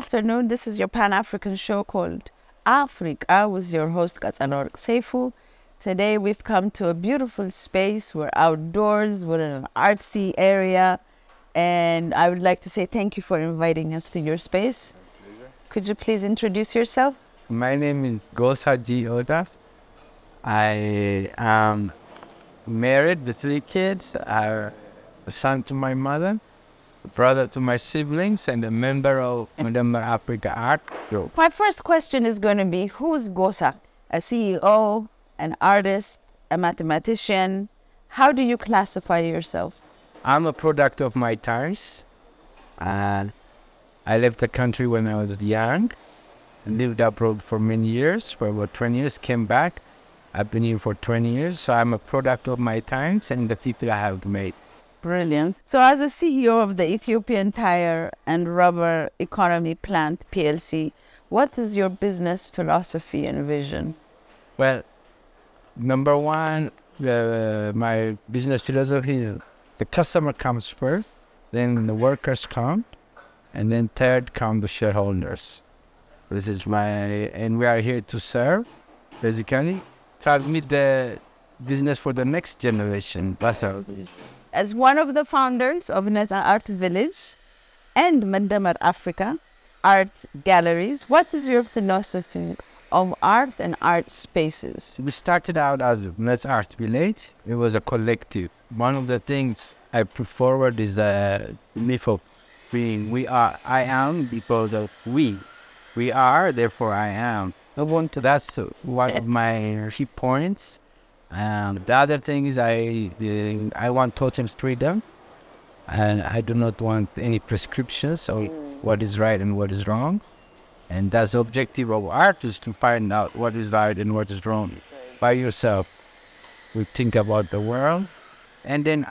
afternoon. This is your Pan-African show called Afreeqa with your host Katsanor Seifu. Today we've come to a beautiful space. We're outdoors, we're in an artsy area, and I would like to say thank you for inviting us to your space. Could you please introduce yourself? My name is Goss. I am married with 3 kids, a son to my mother, a brother to my siblings, and a member of Udoma Africa Art Group. My first question is going to be, who's Gossa? A CEO, an artist, a mathematician? How do you classify yourself? I'm a product of my times. And I left the country when I was young, lived abroad for many years, for about 20 years, came back. I've been here for 20 years, so I'm a product of my times and the people I have made. Brilliant. So as a CEO of the Ethiopian Tire and Rubber Economy Plant PLC, what is your business philosophy and vision? Well, number one, my business philosophy is the customer comes first, then the workers come, and then third come the shareholders. This is and we are here to serve, basically, transmit the business for the next generation. That's our business. As one of the founders of Neza Art Village and Mandamar Africa Art Galleries, what is your philosophy of art and art spaces? We started out as Neza Art Village. It was a collective. One of the things I put forward is a myth of being I am because of we. We are, therefore I am. Ubuntu, that's one of my key points. The other thing is I want total freedom, and I do not want any prescriptions of what is right and what is wrong. And that's the objective of art, is to find out what is right and what is wrong by yourself. We think about the world, and then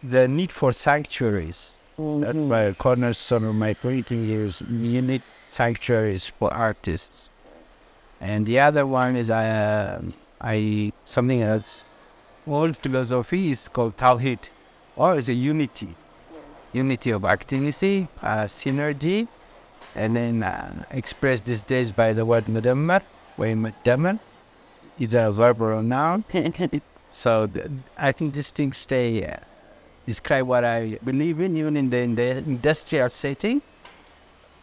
the need for sanctuaries. That's my cornerstone of my painting is you need sanctuaries for artists. And the other one is something else. Old philosophy is called Tawhid, or is a unity. Unity of activity, synergy, and then expressed these days by the word Madammar, either a verb or a noun. So I think these things describe what I believe in, even in the industrial setting.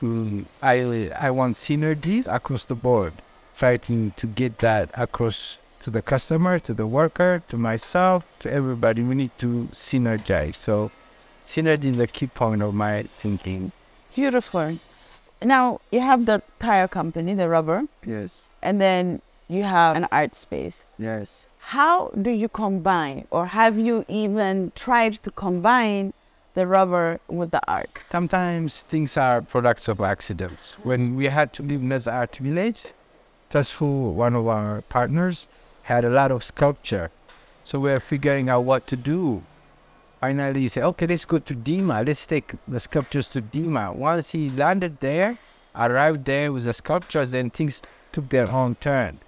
I want synergy across the board, fighting to get that across to the customer, to the worker, to myself, to everybody. We need to synergize. So synergy is the key point of my thinking. Beautiful. Now, you have the tire company, the rubber. Yes. And then you have an art space. Yes. How do you combine, or have you even tried to combine the rubber with the art? Sometimes things are products of accidents. When we had to leave Neza Art Village, Tasfu, one of our partners, had a lot of sculpture. So we were figuring out what to do. Finally, he said, okay, let's go to Dima. Let's take the sculptures to Dima. Once he landed there, arrived there with the sculptures, then things took their own turn.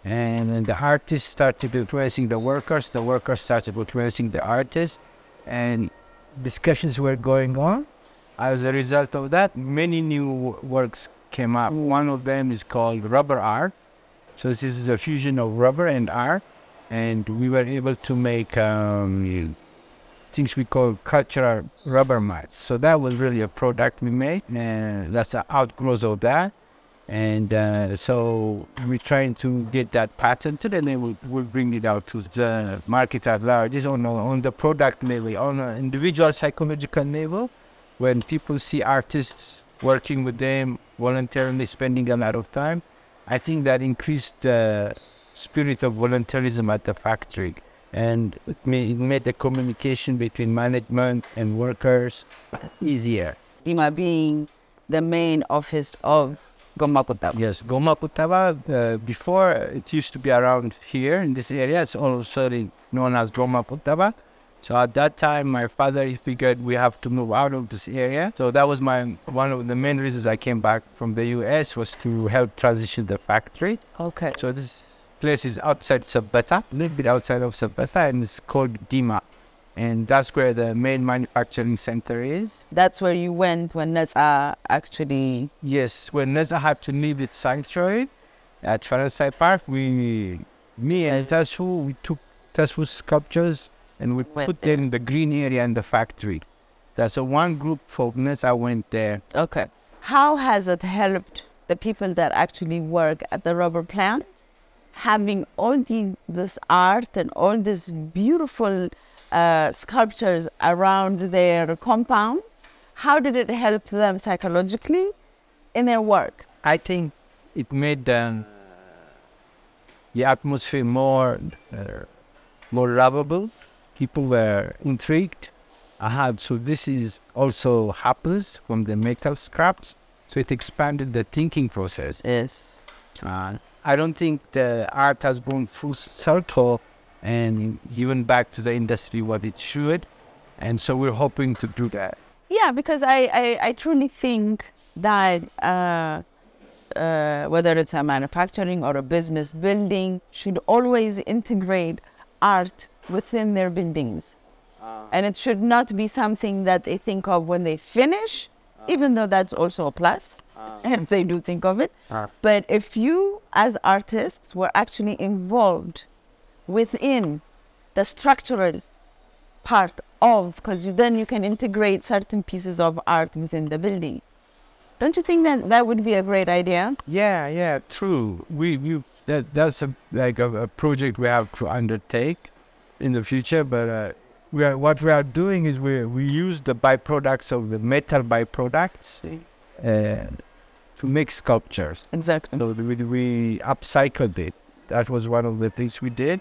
And then the artists started influencing the workers started influencing the artists, and discussions were going on. As a result of that, many new works came up. One of them is called rubber art. So this is a fusion of rubber and art, and we were able to make things we call cultural rubber mats. So that was really a product we made, and that's an outgrowth of that. And so we're trying to get that patented, and then we'll bring it out to the market at large. This on the product level, on an individual psychological level. When people see artists working with them, voluntarily spending a lot of time, I think that increased the spirit of volunteerism at the factory. And it made the communication between management and workers easier. Dima being the main office of Goma Kutaba. Yes, Goma Kutaba, before it used to be around here in this area. It's also known as Goma Kutaba. So at that time, my father figured we have to move out of this area. So that was one of the main reasons I came back from the US, was to help transition the factory. Okay. So this place is outside Sabata, a little bit outside of Sabata, and it's called Dima. And that's where the main manufacturing center is. That's where you went when Neza actually... Yes, when Neza had to leave its sanctuary at Faransai Park, me and Tasfu, we took Tasfu's sculptures and we put them in the green area in the factory. That's one group of Neza went there. Okay. How has it helped the people that actually work at the rubber plant, having all this art and all these beautiful sculptures around their compound? How did it help them psychologically in their work? I think it made the atmosphere more lovable. People were intrigued. So this is also happens from the metal scraps. So it expanded the thinking process. Yes. I don't think the art has gone full circle and given back to the industry what it should. And so we're hoping to do that. Yeah, because I truly think that whether it's a manufacturing or a business building should always integrate art within their buildings. And it should not be something that they think of when they finish, even though that's also a plus, if they do think of it. But if you, as artists, were actually involved within the structural part of, because then you can integrate certain pieces of art within the building. Don't you think that that would be a great idea? Yeah, true. That's a project we have to undertake in the future, but what we are doing is we use the byproducts of the metal byproducts to make sculptures. Exactly. So we upcycled it. That was one of the things we did.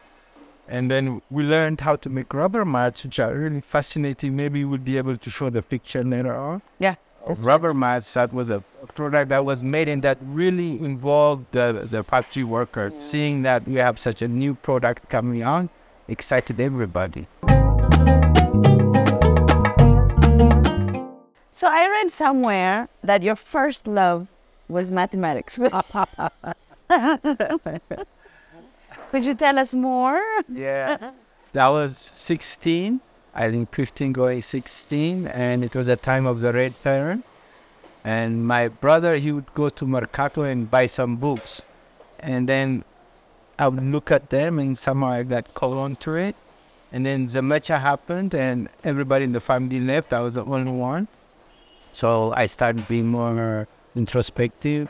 And then we learned how to make rubber mats, which are really fascinating. Maybe we'll be able to show the picture later on. Yeah. Of rubber mats, that was a product that was made and that really involved the factory workers. Seeing that we have such a new product coming on excited everybody. So I read somewhere that your first love was mathematics. Could you tell us more? Yeah. I was 16. I think 15 going 16, and it was the time of the Red Terror. And my brother, he would go to Mercato and buy some books. And then I would look at them and somehow I got caught onto it. And then the matcha happened and everybody in the family left. I was the only one. So I started being more introspective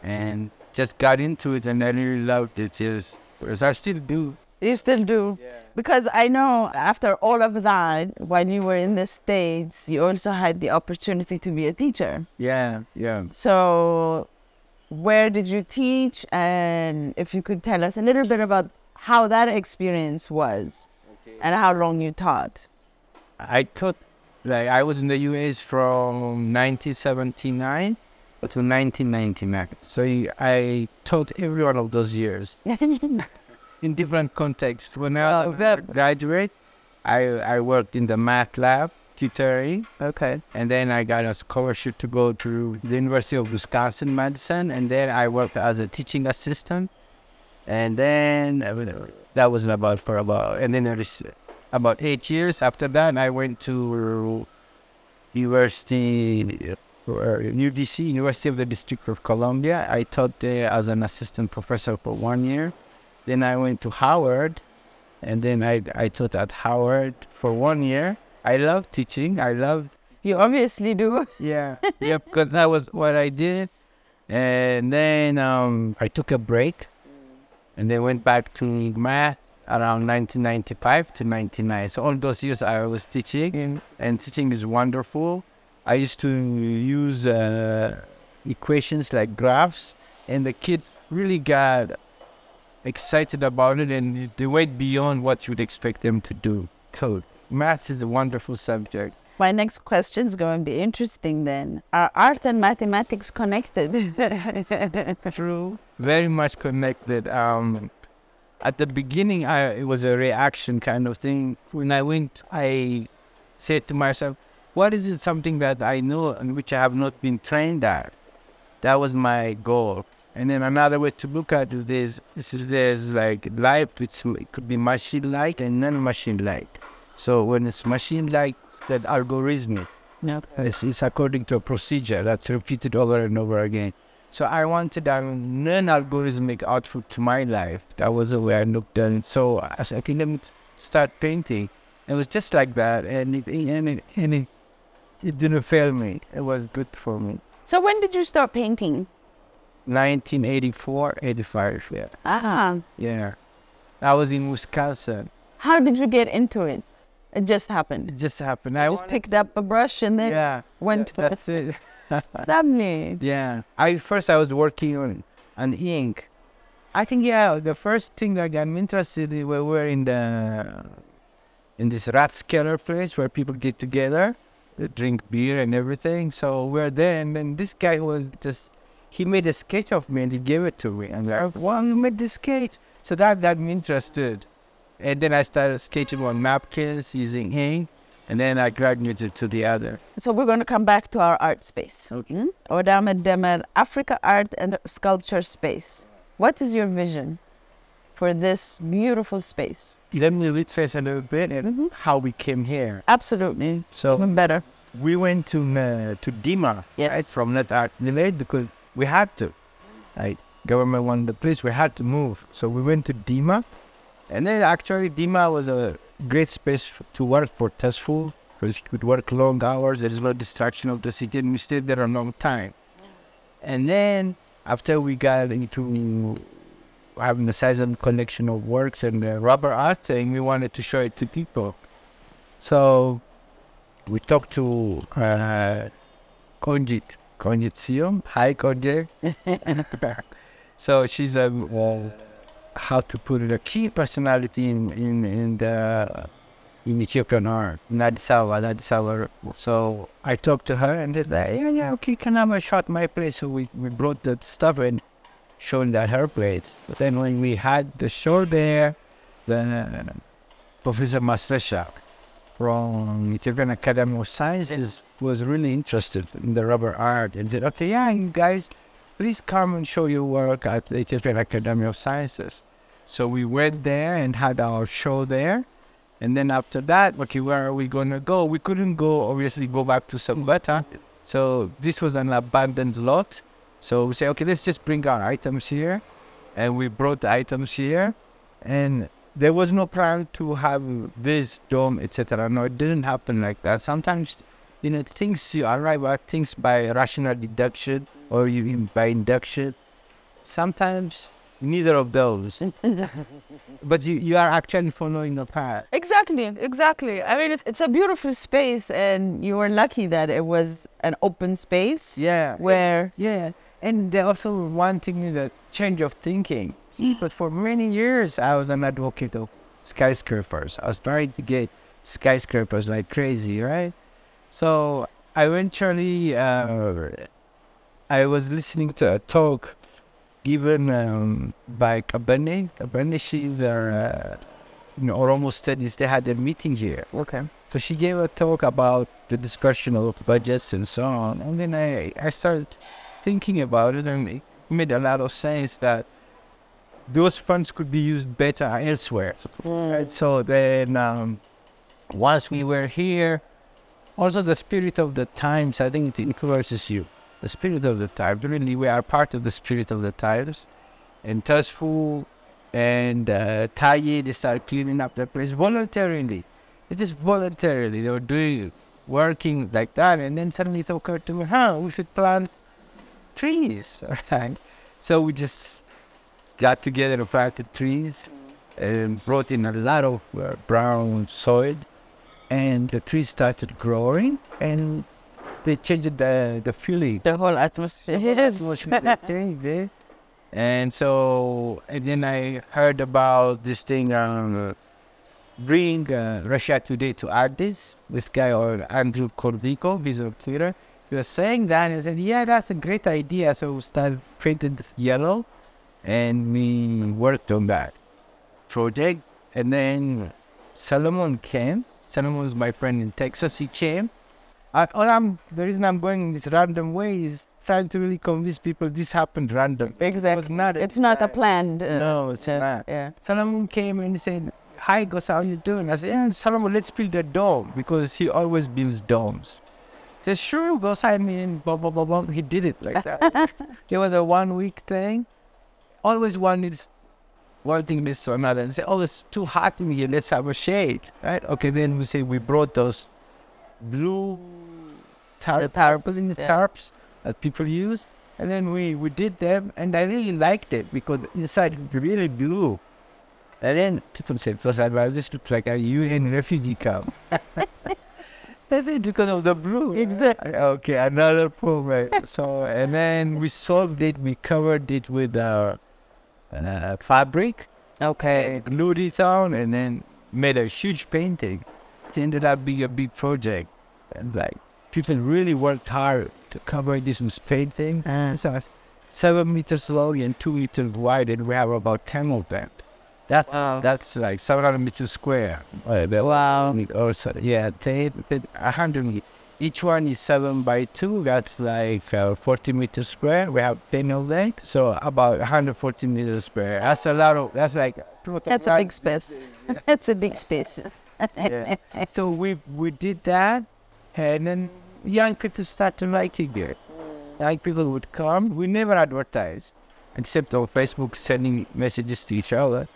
and just got into it, and I really loved it. Yes, because I still do. You still do? Yeah. Because I know after all of that, when you were in the States, you also had the opportunity to be a teacher. Yeah. So where did you teach? And if you could tell us a little bit about how that experience was and how long you taught. I taught, I was in the US from 1979 to 1999. So I taught every one of those years. In different contexts. When I was a graduate, I worked in the math lab, tutoring. Okay. And then I got a scholarship to go to the University of Wisconsin-Madison, and then I worked as a teaching assistant. And then that was about 8 years. After that, I went to UDC, University of the District of Columbia. I taught there as an assistant professor for 1 year. Then I went to Howard, and then I taught at Howard for 1 year. I love teaching. You obviously do. Yeah, because that was what I did. And then I took a break, and then went back to math around 1995 to 99. So all those years I was teaching, and teaching is wonderful. I used to use equations like graphs, and the kids really got excited about it, and they went beyond what you'd expect them to do. So math is a wonderful subject. My next question is going to be interesting then. Are art and mathematics connected? True. Very much connected. At the beginning, it was a reaction kind of thing. When I went, I said to myself, what is it something that I know and which I have not been trained at? That was my goal. And then another way to look at it is there's like life, which could be machine-like and non-machine-like. So when it's machine like that algorithmic, Yeah. it's according to a procedure that's repeated over and over again. So I wanted a non-algorithmic output to my life. That was the way I looked at it. So I said, okay, let me start painting. It was just like that, and it didn't fail me. It was good for me. So when did you start painting? 1984, 85, yeah. Ah. Yeah. I was in Wisconsin. How did you get into it? It just happened. It just happened. I just picked up a brush and then went to that's it. Lovely. Yeah. I was working on ink. I think the first thing that got me interested in, we were in this rat scaler place where people get together, they drink beer and everything. So we're there, and then this guy he made a sketch of me and he gave it to me. And I'm like, wow, you made this sketch. So that got me interested. And then I started sketching on napkins using ink, and then I graduated to the other. So we're going to come back to our art space. Okay. Odama Demer, Africa Art and Sculpture Space. What is your vision for this beautiful space? Let me retrace a little bit and how we came here. Absolutely. So even better. We went to Dima, Yes. right, from Net Art Village because we had to. Like, government wanted the place, we had to move. So we went to Dima. And then actually Dima was a great space to work for Tasful, because you could work long hours, there is no distraction of the city, and we stayed there a long time. And then after we got into having a sizable collection of works and rubber art thing, we wanted to show it to people. So we talked to Konjit Sium. Hi, Konjit. So she's how to put it, a key personality in Ethiopian art, in Addis Ababa. So I talked to her and they said, okay, can I have a shot my place? So we brought that stuff and showed at her place. But then when we had the show there, then Professor Masresha from Ethiopian Academy of Sciences was really interested in the rubber art and said, okay, you guys, please come and show your work at the Ethiopian Academy of Sciences. So we went there and had our show there. And then after that, okay, where are we going to go? We couldn't obviously go back to Sambata. So this was an abandoned lot. So we say, okay, let's just bring our items here. And we brought the items here. And there was no plan to have this dome, etc. No, it didn't happen like that. Sometimes, things you arrive at things by rational deduction or even by induction. Sometimes neither of those. But you are actually following the path. Exactly. I mean, it's a beautiful space, and you were lucky that it was an open space. Yeah. Where... Yeah. And they also wanting the change of thinking. But for many years, I was an advocate of skyscrapers. I was trying to get skyscrapers like crazy, right? So eventually, I was listening to a talk given by Kabane. Kabane, she's Oromo Studies. They had a meeting here. Okay. So she gave a talk about the discussion of budgets and so on. And then I started thinking about it, and it made a lot of sense that those funds could be used better elsewhere. Right? So then once we were here, also the spirit of the times, I think it influences you. The spirit of the times, really, we are part of the spirit of the times. And Tasfu and Taye, they started cleaning up the place voluntarily. It is voluntarily. They were working like that, and then suddenly it occurred to me, we should plant trees. Right? So we just got together and planted trees and brought in a lot of brown soil, and the trees started growing, and they changed the feeling. The whole atmosphere. Yes. And then I heard about this thing, bring Russia Today to Addis. This guy, or Andrew Kordico, he's on Twitter. He was saying that, and I said, yeah, that's a great idea. So we started painting this yellow, and we worked on that project. And then Solomon came. Solomon was my friend in Texas. He came. The reason I'm going in this random way is trying to really convince people this happened random. Exactly. It's not a planned. No, it's not. Yeah. Solomon came and said, hi, Goss, how you doing? I said, yeah, Solomon, let's build a dome, because he always builds domes. He said, sure, Goss, I mean, blah, blah, blah, blah. He did it like that. There was a 1 week thing. Always one thing leads to another. And say, oh, it's too hot in here, let's have a shade, right? Okay, then we brought those blue tarps that people use. And then we did them, and I really liked it because inside it really blue. And then people said, "Plus, this looks like a UN refugee camp." That's it, because of the blue. Exactly. Okay, another problem. So, and then we solved it. We covered it with fabric. Okay. Glued it on, and then made a huge painting. It ended up being a big project, and like people really worked hard to cover this with painting. So 7 meters long and 2 meters wide, and we have about 10 of them. That's like 700 meters square. Wow. Also, yeah, 100. Each one is 7 by 2. That's like 40 meters square. We have 10 of them, so about 140 meters square. That's a lot of. That's like. That's a big space. That's a big space. Yeah. So we did that, and then young people started liking it. Young people would come. We never advertised, except on Facebook, sending messages to each other.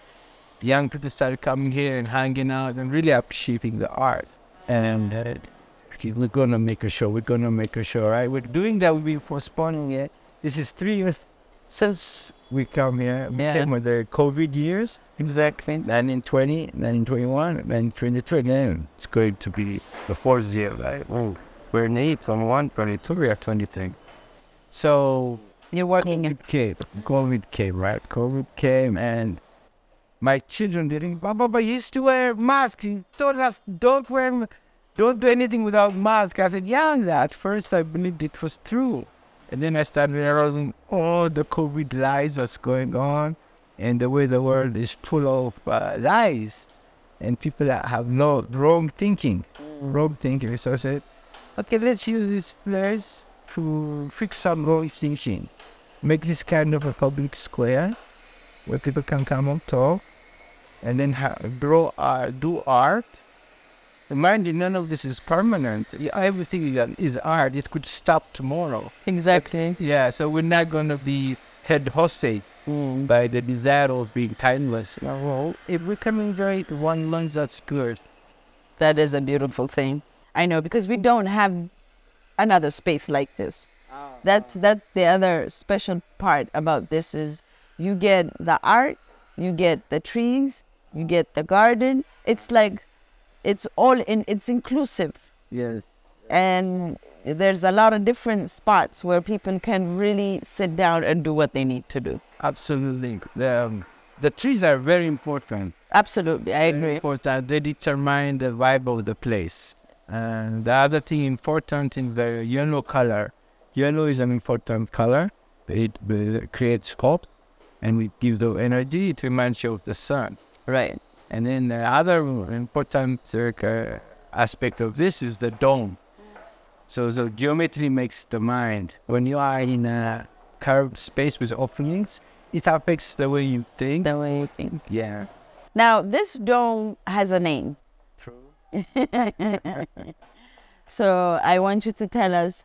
Young people started coming here and hanging out and really appreciating the art. And okay, we're gonna make a show. We're gonna make a show, right? We're doing that. We've been postponing it. This is 3 years since we come here. We came with the COVID years. Exactly. Then in 20, then in 21, then in 22. Then it's going to be the 4th year, right? Oh, we're in 8, 21, 22. We have 23. So you're working. COVID came, right? COVID came, and my children didn't. Baba used to wear masks. He told us, don't do anything without mask. I said, yeah, at first I believed it was true. And then I started realizing all the COVID lies that's going on, and the way the world is full of lies, and people that have no wrong thinking. So I said, okay, let's use this place to fix some wrong thinking. Make this kind of a public square where people can come and talk, and then do art. Mind you, none of this is permanent. Everything that is art, it could stop tomorrow. Exactly. Yeah, so we're not going to be held hostage by the desire of being timeless. Well, if we can enjoy it one lunch, that's good. That is a beautiful thing. I know, because we don't have another space like this. That's the other special part about this is you get the art, you get the trees, you get the garden. It's like, it's inclusive. Yes. And there's a lot of different spots where people can really sit down and do what they need to do. Absolutely. The trees are very important. Absolutely, I agree. Very important. They determine the vibe of the place. And the other thing important is the yellow color. Yellow is an important color. It creates hope, and it gives the energy. It reminds you of the sun. Right. And then the other important aspect of this is the dome. So the geometry makes the mind. When you are in a curved space with openings, it affects the way you think. The way you think. Yeah. Now, this dome has a name. True. So I want you to tell us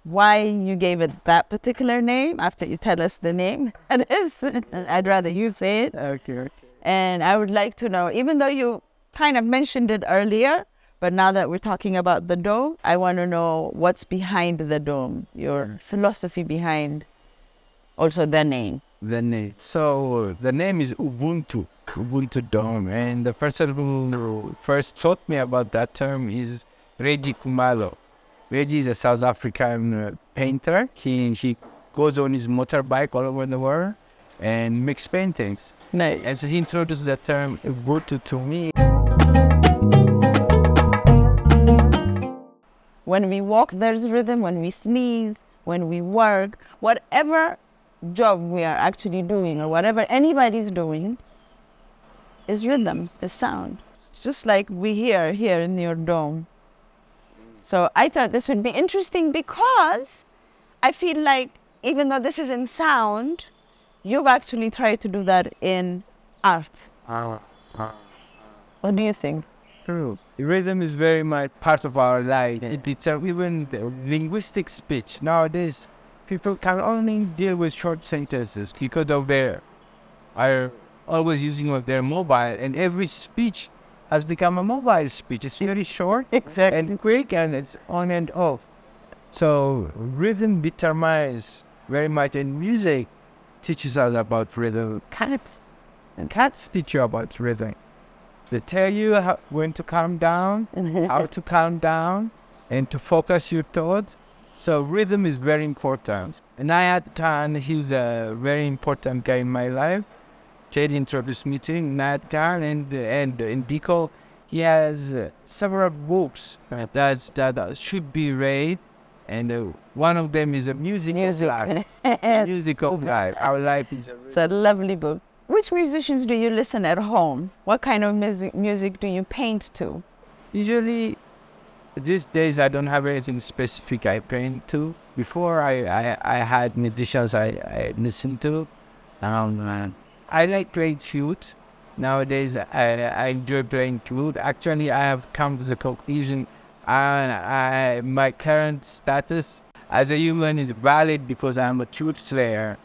why you gave it that particular name after you tell us the name. I'd rather you say it. Okay. And I would like to know, even though you kind of mentioned it earlier, but now that we're talking about the dome, I want to know what's behind the dome, your philosophy behind also the name. The name. So the name is Ubuntu Doma. And the person who first taught me about that term is Reggie Kumalo. Reggie is a South African painter. He goes on his motorbike all over the world and makes paintings. Nice. And so he introduced the term Ubuntu to me. When we walk, there's rhythm. When we sneeze, when we work, whatever job we are actually doing or whatever anybody's doing is rhythm, is sound. It's just like we hear here in your dome. So I thought this would be interesting because I feel like even though this is in sound, you've actually tried to do that in art. What do you think? True. Rhythm is very much part of our life. It's even the linguistic speech. Nowadays, people can only deal with short sentences because of their are always using of their mobile, and every speech has become a mobile speech. It's very short Exactly. and quick, and it's on and off. So rhythm determines very much, and music teaches us about rhythm. Cats teach you about rhythm. They tell you when to calm down, how to calm down, and to focus your thoughts. So rhythm is very important. And I had Tan, he's a very important guy in my life. Ted introduced me to him, Nat Tan, and Biko. He has several books that should be read. And one of them is a music of life. Yes. Music of life. Our life is It's a lovely book. Which musicians do you listen at home? What kind of music do you paint to? usually these days I don't have anything specific I paint to. Before I had musicians I listened to. I like playing flute. Nowadays I enjoy playing flute. Actually, I have come to the conclusion my current status as a human is valid because I'm a flute player.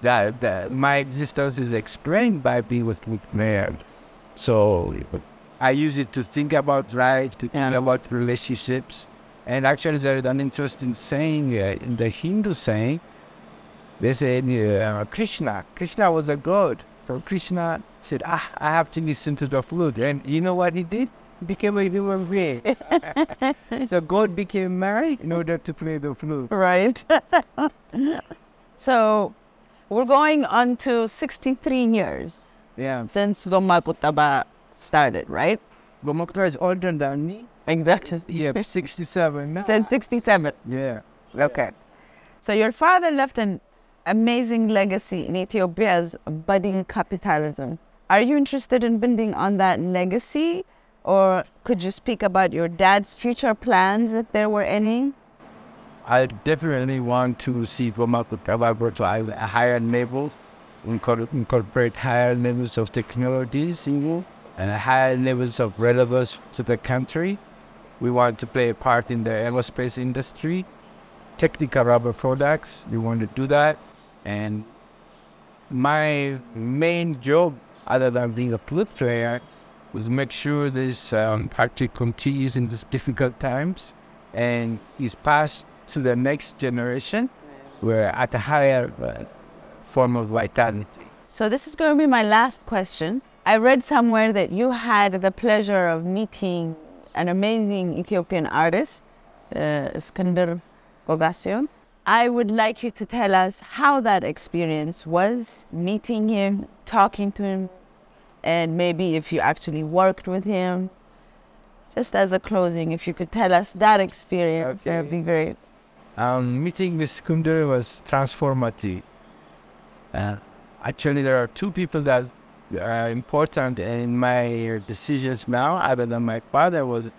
That my existence is explained by being with flute player. So I use it to think about life, to think about relationships. And actually there's an interesting saying in the Hindu saying. They said Krishna was a god. So Krishna said, I have to listen to the flute. And you know what he did? He became a human being. So God became married in order to play the flute. Right. So we're going on to 63 years since Gomma Kutaba started, right? Gomma Kutaba is older than me. Exactly. Yeah, 67 now. Since 67. Yeah. Okay. So your father left an amazing legacy in Ethiopia's budding capitalism. Are you interested in building on that legacy? Or could you speak about your dad's future plans, if there were any? I definitely want to see Gomma Kutaba go to a higher level, incorporate higher levels of technologies, and higher levels of relevance to the country. We want to play a part in the aerospace industry, technical rubber products. We want to do that. And my main job, other than being a flute player, was make sure this country continues in these difficult times and is passed to the next generation. We're at a higher form of vitality. So this is going to be my last question. I read somewhere that you had the pleasure of meeting an amazing Ethiopian artist, Iskender Gogassion. I would like you to tell us how that experience was, meeting him, talking to him, and maybe if you actually worked with him. Just as a closing, if you could tell us that experience, that would be great. Meeting with Iskender was transformative. Actually, there are two people that are important in my decisions now, other than my father.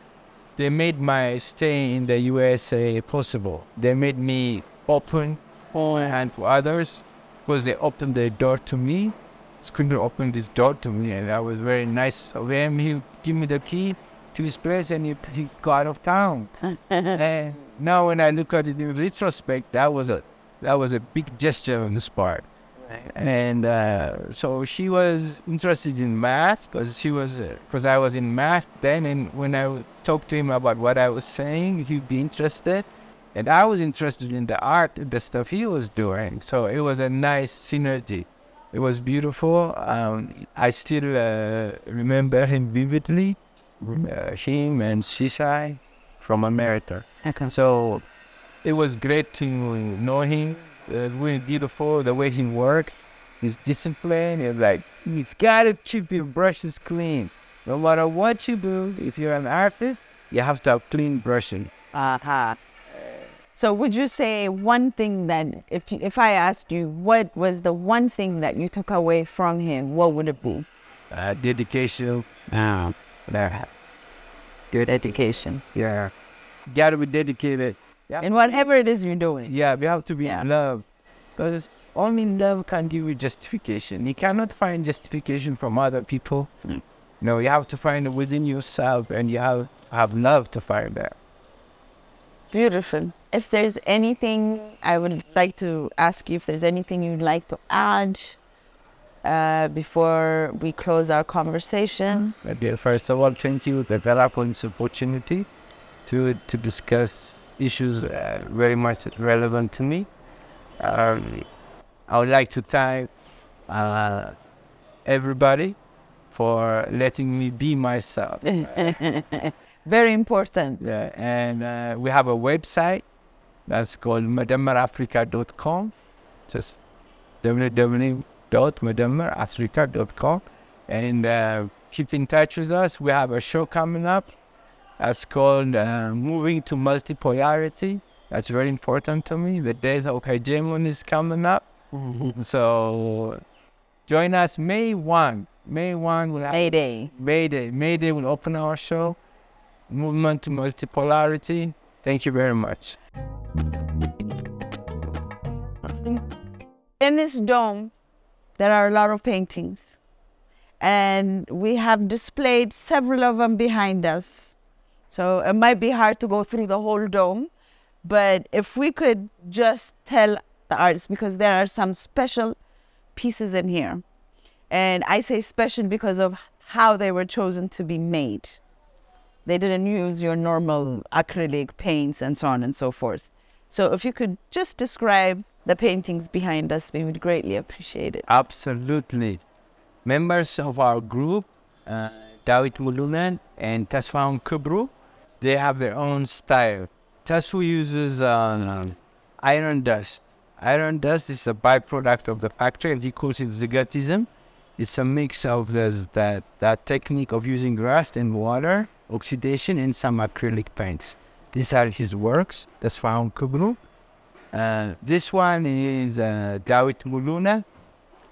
They made my stay in the USA possible. They made me open and to others because they opened their door to me. Iskender opened his door to me, and that was very nice of him. He gave me the key to his place, and he got out of town. And now, when I look at it in retrospect, that was a big gesture on his part. And so she was interested in math because I was in math then, and when I talked to him about what I was saying, he'd be interested. And I was interested in the art, the stuff he was doing. So it was a nice synergy. It was beautiful. I still remember him vividly, him and Shisai from America. Okay. So it was great to know him. Really beautiful, the way he worked, his discipline. It's like, you've got to keep your brushes clean. No matter what you do, if you're an artist, you have to have clean brushing. So would you say one thing that, if I asked you, what was the one thing that you took away from him, what would it be? Dedication. Good education. Yeah. You got to be dedicated. In whatever it is you're doing. Yeah, we have to be in love. Because only love can give you justification. You cannot find justification from other people. No, you have to find it within yourself, and you have love to find that. Beautiful. If there's anything, I would like to ask you if there's anything you'd like to add before we close our conversation. Okay, first of all, thank you for developing this opportunity to discuss issues very much relevant to me. I would like to thank everybody for letting me be myself. Very important. Yeah, and we have a website that's called madammarafreeqa.com. Just www.madammarafreeqa.com, and keep in touch with us. We have a show coming up that's called Moving to Multipolarity. That's very important to me. The Days of Hegemony is coming up. So join us May 1. May 1 will have May Day will open our show. Movement to Multipolarity. Thank you very much. In this dome, there are a lot of paintings, and we have displayed several of them behind us. So it might be hard to go through the whole dome, but if we could just tell the artists, because there are some special pieces in here. And I say special because of how they were chosen to be made. They didn't use your normal acrylic paints and so on and so forth. So if you could just describe the paintings behind us, we would greatly appreciate it. Absolutely. Members of our group, Dawit Mulunan and Tasfaun Kubru, they have their own style. Tasfu uses iron dust. Iron dust is a byproduct of the factory, and he calls it zigatism. It's a mix of that technique of using rust and water, oxidation, and some acrylic paints. These are his works. Tasfaun Kubru. This one is Dawit Muluna.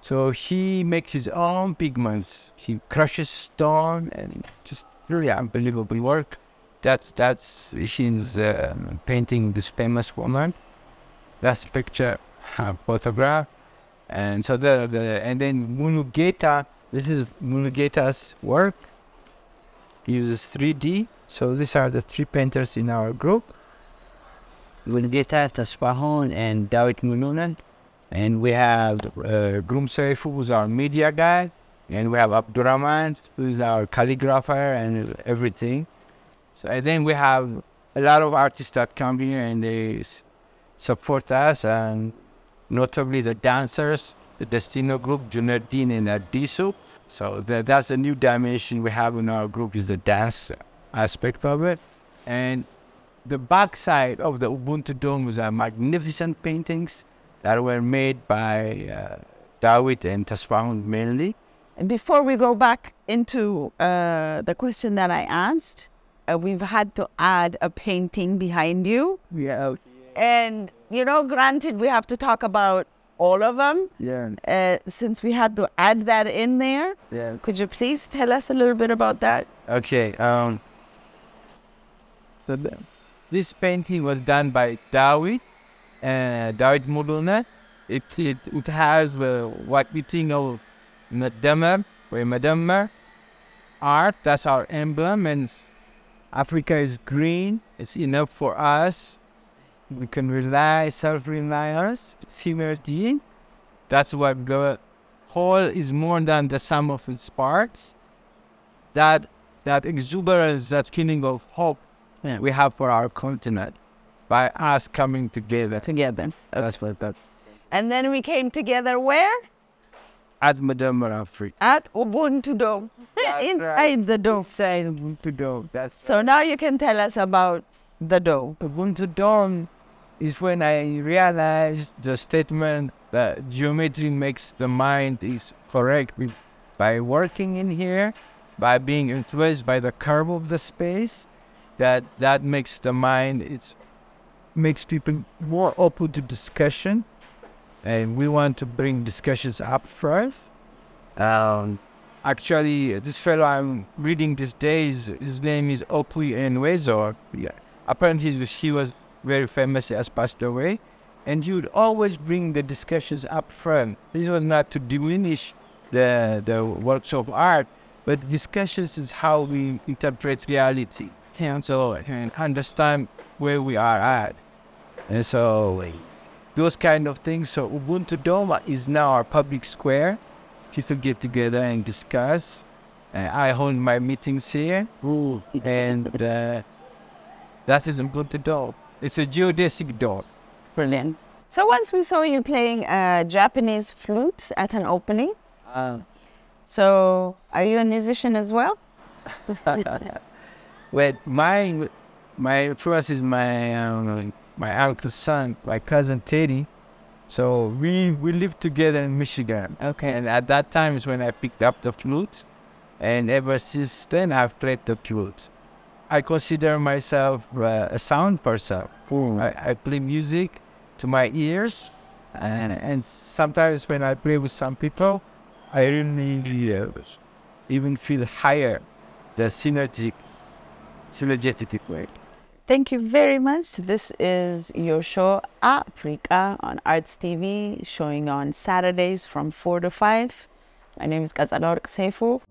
So he makes his own pigments. He crushes stone, and just really unbelievable work. That's she's painting this famous woman. That's the picture, photograph. And so and then Munugeta, this is Munugeta's work. He uses 3D. So these are the three painters in our group. Munugeta, Tasfaun, and Dawit Mulunan. And we have Groom Saifu, who's our media guy. And we have Abdurrahman, who is our calligrapher and everything. So and then we have a lot of artists that come here and they support us, and notably the dancers, the Destino group, Junardin and Adisu. So that's a new dimension we have in our group, is the dance aspect of it. And the backside of the Ubuntu Doma are magnificent paintings that were made by Dawit and Tasfaun mainly. And before we go back into the question that I asked, we've had to add a painting behind you. Yeah. And, you know, granted, we have to talk about all of them. Yeah. Since we had to add that in there. Yeah. Could you please tell us a little bit about that? Okay. This painting was done by Dawit Muluna. It has what we think of Madammar art. That's our emblem, and Africa is green. It's enough for us. We can rely, self-reliance, synergy. That's what the whole is more than the sum of its parts. That exuberance, that feeling of hope we have for our continent by us coming together. That's what that. And then we came together where? At Madammar Afreeqa. At Ubuntu Doma. Inside the dome. Inside Ubuntu Doma. So now you can tell us about the dome. Ubuntu Doma is when I realized the statement that geometry makes the mind is correct. By working in here, by being influenced by the curve of the space, that makes the mind, it makes people more open to discussion. And we want to bring discussions up first. Actually, this fellow I'm reading these days, his name is Opui Enwezo. Yeah. Apparently, he was very famous, he has passed away. And he would always bring the discussions up front. This was not to diminish the works of art, but discussions is how we interpret reality. And so and understand where we are at. And so those kind of things. So Ubuntu Doma is now our public square. People get together and discuss. I hold my meetings here. And that is Ubuntu Doma. It's a geodesic dome. Brilliant. So once we saw you playing a Japanese flute at an opening. So are you a musician as well? Well, my influence is my uncle's son, my cousin Teddy. So we lived together in Michigan. Okay. And at that time is when I picked up the flute. And ever since then, I've played the flute. I consider myself a sound person. I play music to my ears. And sometimes when I play with some people, I really even feel higher, the synergetic way. Thank you very much. This is your show, Afreeqa, on Arts TV, showing on Saturdays from 4 to 5. My name is Goss Seifu.